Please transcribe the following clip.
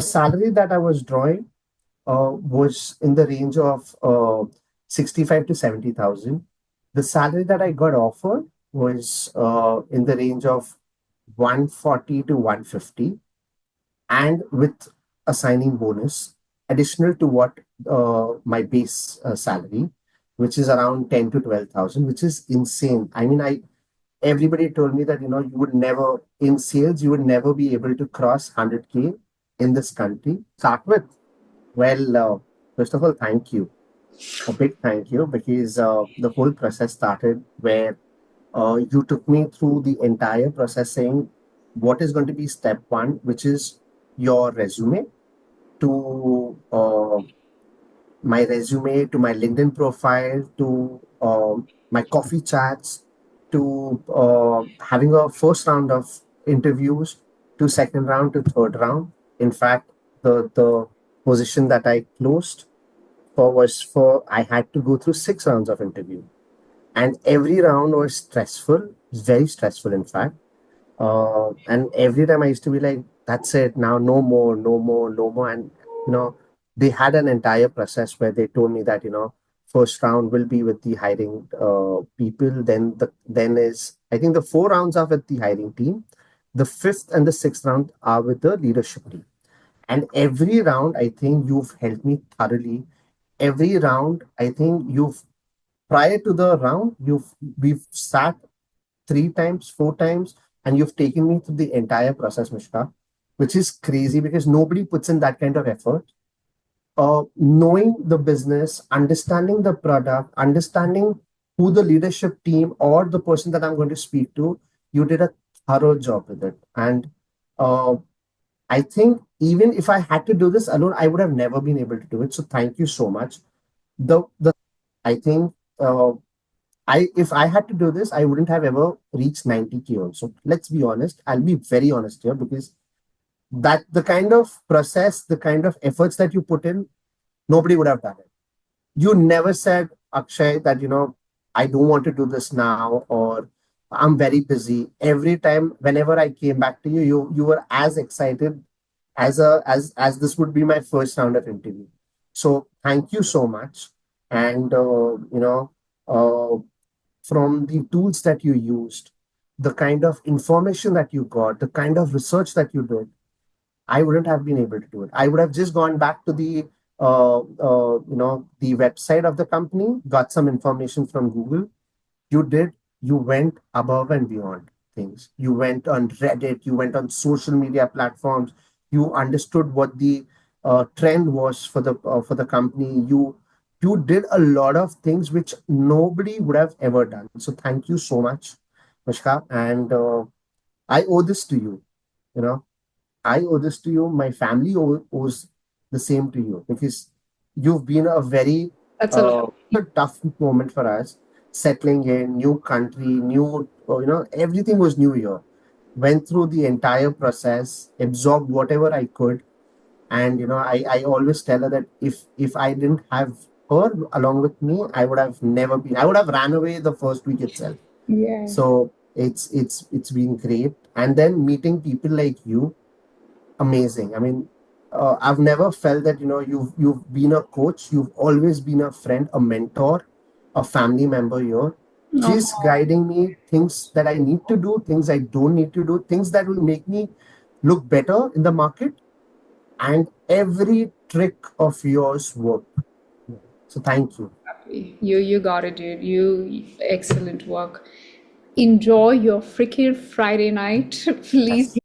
salary that I was drawing was in the range of 65 to 70,000. The salary that I got offered was in the range of 140 to 150, and with a signing bonus additional to what my base salary, which is around 10 to 12,000, which is insane. I mean, I everybody told me that you would never in sales you would never be able to cross 100K in this country. Start with, well, first of all, thank you, a big thank you, because the whole process started where you took me through the entire process, saying what is going to be step one, which is your resume, to my resume, to my LinkedIn profile, to my coffee chats, to having a first round of interviews, to second round, to third round. In fact, the position that I closed for was for I had to go through 6 rounds of interview, and every round was stressful, very stressful, in fact. And every time I used to be like, that's it now, no more, no more, no more. And, you know, they had an entire process where they told me that, first round will be with the hiring people. I think the 4 rounds are with the hiring team. The fifth and the sixth round are with the leadership team. And every round, I think you've helped me thoroughly. Every round, I think prior to the round, we've sat 3 times, 4 times, and you've taken me through the entire process, Mishka, which is crazy because nobody puts in that kind of effort. Knowing the business, understanding the product, understanding who the leadership team or the person that I'm going to speak to, you did a thorough job with it. And uh, I think even if I had to do this alone, I would have never been able to do it. So thank you so much. The I think if I had to do this, I wouldn't have ever reached 90K also. Let's be honest. I'll be very honest here, because that the kind of process, the kind of efforts that you put in, nobody would have done it. You never said, Akshay, that I don't want to do this now, or I'm very busy. Every time, whenever I came back to you, you were as excited as this would be my first round of interview. So thank you so much. And uh, from the tools that you used, the kind of information that you got, the kind of research that you did, I wouldn't have been able to do it. I would have just gone back to the website of the company, got some information from Google. You did, you went above and beyond things. You went on Reddit, you went on social media platforms, you understood what the trend was for the company. You did a lot of things which nobody would have ever done. So thank you so much, Mishka. And I owe this to you. You know, I owe this to you. My family owes the same to you, because you've been a very That's a lot. a tough moment for us, settling in new country, new everything was new here. Went through the entire process, absorbed whatever I could, and I always tell her that if I didn't have her along with me, I would have never been. I would have ran away the first week itself. Yeah. So it's been great, and then meeting people like you, amazing. I mean, I've never felt that you've been a coach. You've always been a friend, a mentor, a family member here, just Oh, guiding me things that I need to do, things I don't need to do, things that will make me look better in the market, and every trick of yours worked. So thank you. you got it, dude. You excellent work. Enjoy your freaking Friday night. Please Yes.